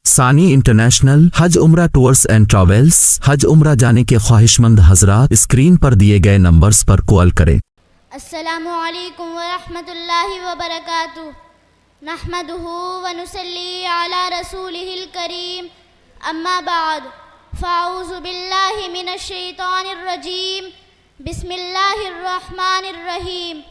ثانی انٹرنیشنل حج عمرہ tours and travels. حج عمرہ جانے کے خواہش مند حضرات اسکرین پر دیے گئے نمبرز پر کال کریں۔ السلام علیکم ورحمۃ اللہ وبرکاتہ۔ نحمدہ ونصلی علی رسولہ الکریم، اما بعد فاعوذ باللہ من الشیطان الرجیم، بسم اللہ الرحمن الرحیم۔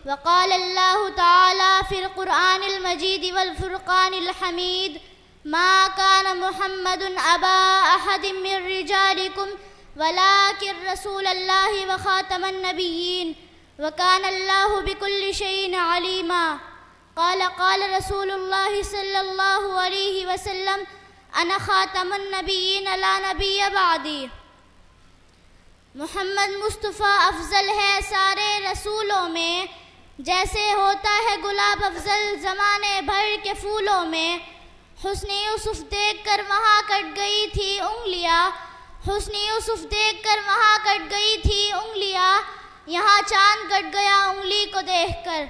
وقال اللہ تعالی فی القرآن المجید والفرقان الحمید، ما كان محمد ابا احد من رجالكم ولكن رسول الله وخاتم النبيين وكان الله بكل شيء عليما۔ قال رسول الله صلى الله عليه وسلم انا خاتم النبيين لا نبي بعدي۔ محمد مصطفیٰ افضل ہے سارے رسولوں میں، جیسے ہوتا ہے گلاب افضل زمانے بھر کے پھولوں میں۔ حسن یوسف دیکھ کر وہاں کٹ گئی تھی انگلیاں، حسن یوسف دیکھ کر وہاں کٹ گئی تھی انگلیاں، یہاں چاند کٹ گیا انگلی کو دیکھ کر۔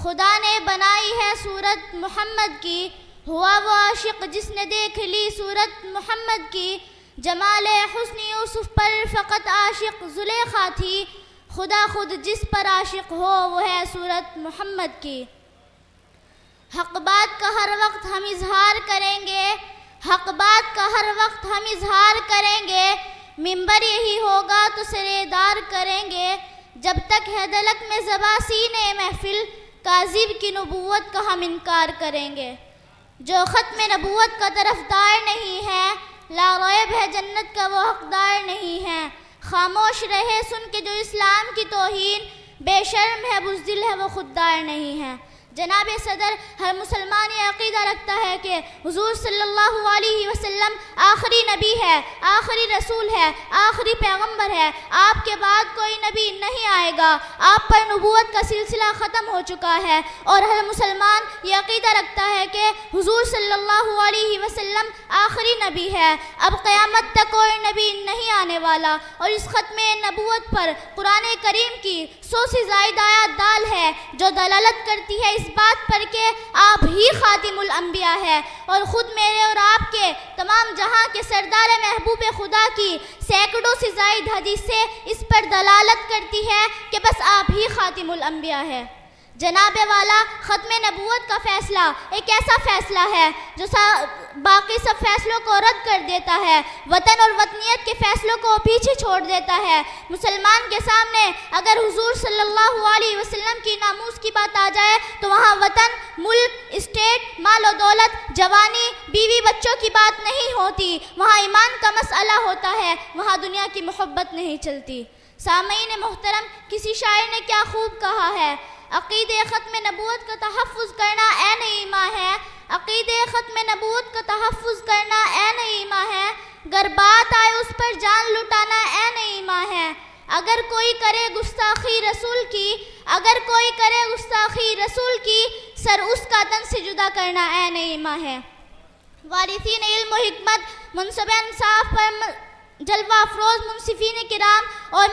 خدا نے بنائی ہے صورت محمد کی، ہوا وہ عاشق جس نے دیکھ لی صورت محمد کی۔ جمال حسن یوسف پر فقط عاشق زلیخا تھی، خدا خود جس پر عاشق ہو وہ ہے صورت محمد کی۔ حق بات کا ہر وقت ہم اظہار کریں گے، حق بات کا ہر وقت ہم اظہار کریں گے، منبر یہی ہوگا تو سرے دار کریں گے۔ جب تک ہے دلک میں زباں سینے محفل، کاذب کی نبوت کا ہم انکار کریں گے۔ جو ختم نبوت کا طرفدار نہیں ہے، لا ریب ہے جنت کا وہ حقدار نہیں ہے۔ خاموش رہے سن کے جو اسلام کی توہین، بے شرم ہے بزدل ہے وہ خوددار نہیں ہے۔ جناب صدر، ہر مسلمان یہ عقیدہ رکھتا ہے کہ حضور صلی اللہ علیہ وسلم آخری نبی ہے، آخری رسول ہے، آخری پیغمبر ہے۔ آپ کے بعد کوئی نبی نہیں آئے گا، آپ پر نبوت کا سلسلہ ختم ہو چکا ہے، اور ہر مسلمان یہ عقیدہ رکھتا ہے کہ حضور صلی اللہ علیہ وسلم آخری نبی ہے، اب قیامت تک کوئی نبی نہیں آنے والا۔ اور اس ختم نبوت پر قرآن کریم کی 100 سے زائد آیات دال ہے، جو دلالت کرتی ہے اس بات پر کہ آپ ہی خاتم الانبیاء ہے، اور خود میرے اور آپ کے تمام جہاں کے سردار محبوب خدا کی سینکڑوں سے زائد حدیثیں اس پر دلالت کرتی ہے کہ بس آپ ہی خاتم الانبیاء ہے۔ جناب والا، ختم نبوت کا فیصلہ ایک ایسا فیصلہ ہے جو باقی سب فیصلوں کو رد کر دیتا ہے، وطن اور وطنیت کے فیصلوں کو پیچھے چھوڑ دیتا ہے۔ مسلمان کے سامنے اگر حضور صلی اللہ علیہ وسلم کی ناموس کی بات آ جائے تو وہاں وطن، ملک، اسٹیٹ، مال و دولت، جوانی، بیوی بچوں کی بات نہیں ہوتی، وہاں ایمان کا مسئلہ ہوتا ہے، وہاں دنیا کی محبت نہیں چلتی۔ سامعین محترم، کسی شاعر نے کیا خوب کہا ہے، عقید ختم نبوت کا تحفظ کرنا عین ایمان ہے، عقید ختم نبوت کا تحفظ کرنا عین ایمان ہے، گر بات آئے اس پر جان لٹانا عین ایمان ہے۔ اگر کوئی کرے گستاخی رسول کی، اگر کوئی کرے گستاخی رسول کی، سر اس کا تن سے جدا کرنا عین ایمان ہے۔ وارثین علم و حکمت، منصب انصاف پر جلوہ افروز منصفین کرام اور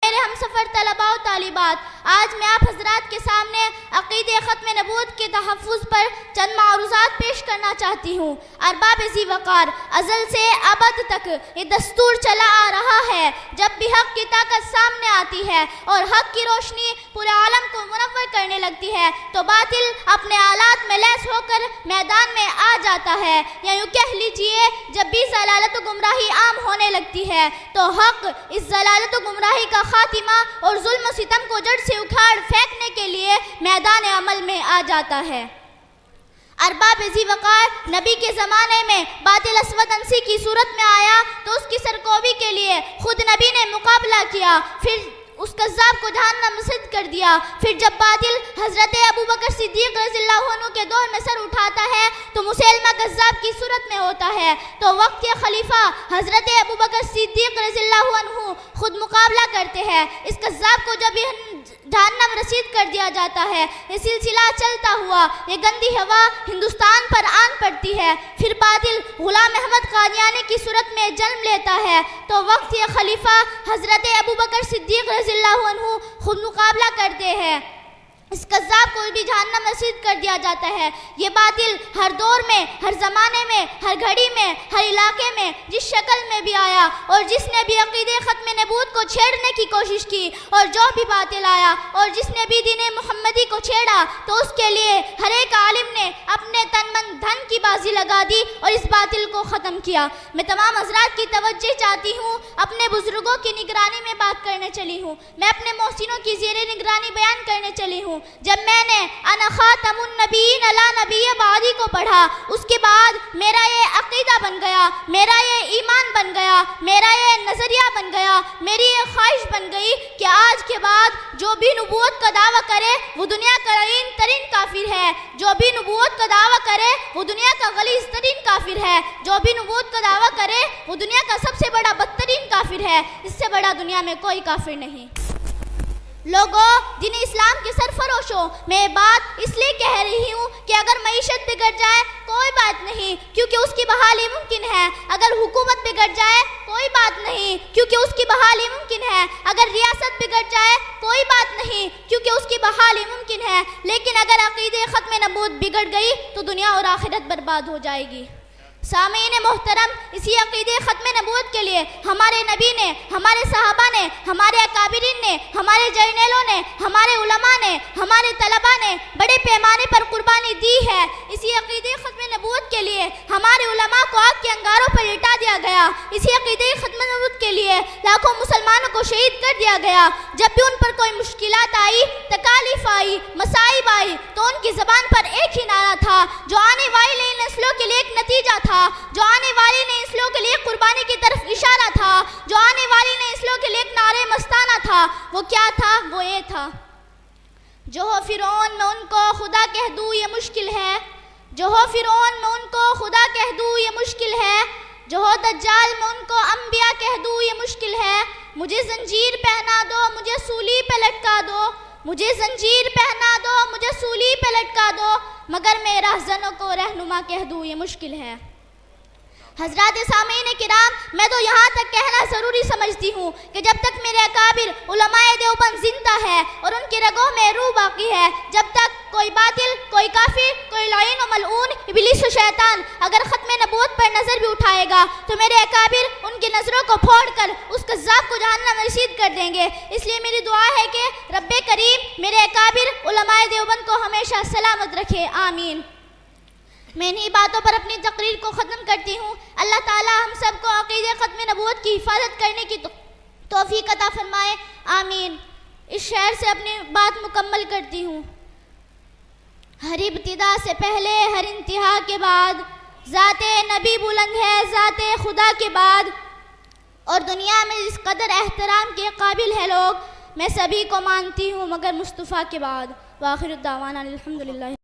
میرے ہم سفر طلباء و طالبات، آج میں آپ حضرات کے سامنے عقید ختم نبوت کے تحفظ پر چند معروضات پیش کرنا چاہتی ہوں۔ ارباب ذی وقار، ازل سے ابد تک یہ دستور چلا آ رہا ہے، جب بھی حق کی طاقت سامنے آتی ہے اور حق کی روشنی پورے عالم کو منور کرنے لگتی ہے تو باطل اپنے آلات میں لیس ہو کر میدان میں آ جاتا ہے، یا یوں کہہ لیجئے جب بھی ضلالت و گمراہی عام ہونے لگتی ہے تو حق اس ضلالت و گمراہی کا خاتمہ اور ظلم و ستم کو جڑ سے اکھاڑ پھینکنے کے لیے میدان عمل میں آ جاتا ہے۔ ارباب ذی وقار، نبی کے زمانے میں باطل اسود انسی کی صورت میں آیا تو اس کی سرکوبی کے لیے خود نبی نے مقابلہ کیا، پھر اس کذاب کو جہنم رسید کر دیا۔ پھر جب باطل حضرت ابوبکر صدیق رضی اللہ عنہ کے دور میں سر اٹھاتا ہے تو مسیلمہ کذاب کی صورت میں ہوتا ہے، تو وقت کے خلیفہ حضرت ابوبکر صدیق رضی اللہ عنہ خود مقابلہ کرتے ہیں۔ اس کذاب کو جب جہنم رسید کر دیا جاتا ہے، یہ سلسلہ چلتا ہوا یہ گندی ہوا ہندوستان پر آن پڑتی ہے، پھر باطل غلام احمد قادیانی کی صورت میں جنم لیتا ہے، تو وقت یہ خلیفہ حضرت ابوبکر صدیق رضی اللہ عنہ خود مقابلہ کرتے ہیں۔ اس کذاب کو بھی جہنم نصیب کر دیا جاتا ہے۔ یہ باطل ہر دور میں، ہر زمانے میں، ہر گھڑی میں، ہر علاقے میں، جس شکل میں بھی آیا، اور جس نے بھی عقیدے ختم نبوت کو چھیڑنے کی کوشش کی، اور جو بھی باطل آیا اور جس نے بھی دین محمدی کو چھیڑا، تو اس کے لیے ہر ایک عالم نے اپنے تن من دھن کی بازی لگا دی اور اس باطل کو ختم کیا۔ میں تمام حضرات کی توجہ چاہتی ہوں، اپنے بزرگوں کی نگرانی میں بات کرنے چلی ہوں، میں اپنے محسنوں کی زیر نگرانی بیان کرنے چلی ہوں۔ جب میں نے انا خاتم النبیین لا نبی بعدی کو پڑھا، اس کے بعد میرا یہ عقیدہ بن گیا، میرا یہ ایمان بن گیا، میرا یہ نظریہ بن گیا، میری یہ خواہش بن گئی کہ آج کے بعد جو بھی نبوت کا دعویٰ کرے وہ دنیا کا لعین ترین کافر ہے، جو بھی نبوت کا دعویٰ کرے وہ دنیا کا غلیظ ترین کافر ہے، جو بھی نبوت کا دعویٰ کرے وہ دنیا کا سب سے بڑا بدترین کافر ہے، اس سے بڑا دنیا میں کوئی کافر نہیں۔ لوگوں، دین اسلام کے سرفروشوں، میں بات اس لیے کہہ رہی ہوں کہ اگر معیشت بگڑ جائے کوئی بات نہیں، کیونکہ اس کی بحالی ممکن ہے۔ اگر حکومت بگڑ جائے کوئی بات نہیں، کیونکہ اس کی بحالی ممکن ہے۔ اگر ریاست بگڑ جائے کوئی بات نہیں، کیونکہ اس کی بحالی ممکن ہے۔ لیکن اگر عقیدے ختم نبوت بگڑ گئی تو دنیا اور آخرت برباد ہو جائے گی۔ سامعین محترم، اسی عقیدے ختم نبوت کے لیے ہمارے نبی نے، ہمارے صحابہ نے، ہمارے اکابرین نے، ہمارے جرنیلوں نے، ہمارے علماء نے، ہمارے طلباء نے بڑے پیمانے پر قربانی دی ہے۔ اسی عقیدے ختم نبوت کے لیے ہمارے علماء کو آگ کے انگاروں پر لٹا دیا گیا۔ اسی عقیدے ختم نبوت کے لیے لاکھوں مسلمانوں کو شہید کر دیا گیا۔ جب بھی ان پر کوئی مشکلات آئی، تکالیف آئی، مصائب آئی، تو ان کی زبان پر ایک ہی نعرہ تھا جو آنے والی نئی نسلوں کے لیے ایک نتیجہ تھا، جو آنے والی نئی نسلوں کے لیے قربانی کی طرف اشارہ تھا، جو آنے والی نئی نسلوں کے لیے ایک نعرہ مستانہ تھا۔ وہ کیا تھا؟ وہ یہ تھا، جو ہو فرعون میں ان کو خدا کہہ دوں یہ مشکل ہے، جو ہو فرعون میں ان کو خدا کہہ دوں یہ مشکل ہے، جو ہو دجال میں ان کو انبیاء کہہ دوں یہ مشکل ہے۔ مجھے زنجیر پہنا دو، مجھے سولی پہ لٹکا دو، مجھے زنجیر پہنا دو، مجھے سولی پہ لٹکا دو، مگر میں راہزنوں کو رہنما کہہ دوں یہ مشکل ہے۔ حضرات سامعین کرام، میں تو یہاں تک کہنا ضروری سمجھتی ہوں کہ جب تک میرے اکابر علماء دیوبند زندہ ہے اور ان کی رگوں میں روح باقی ہے، جب تک کوئی باطل، کوئی کافر، کوئی لعین و ملعون، ابلیس و شیطان اگر ختم نبوت پر نظر بھی اٹھائے گا تو میرے اکابر ان کی نظروں کو پھوڑ کر اس کذاب کو جہنم رسید کر دیں گے۔ اس لیے میری دعا ہے کہ رب کریم میرے اکابر علماء دیوبند کو ہمیشہ سلامت رکھے، آمین۔ میں انہی باتوں پر اپنی تقریر کو ختم کرتی ہوں۔ اللہ تعالی ہم سب کو عقیدہ ختم نبوت کی حفاظت کرنے کی توفیق عطا فرمائے، آمین۔ اس شعر سے اپنی بات مکمل کرتی ہوں۔ ہر ابتدا سے پہلے، ہر انتہا کے بعد، ذات نبی بلند ہے ذات خدا کے بعد، اور دنیا میں جس قدر احترام کے قابل ہے لوگ، میں سبھی کو مانتی ہوں مگر مصطفیٰ کے بعد۔ وآخر الدعوانا الحمدللہ۔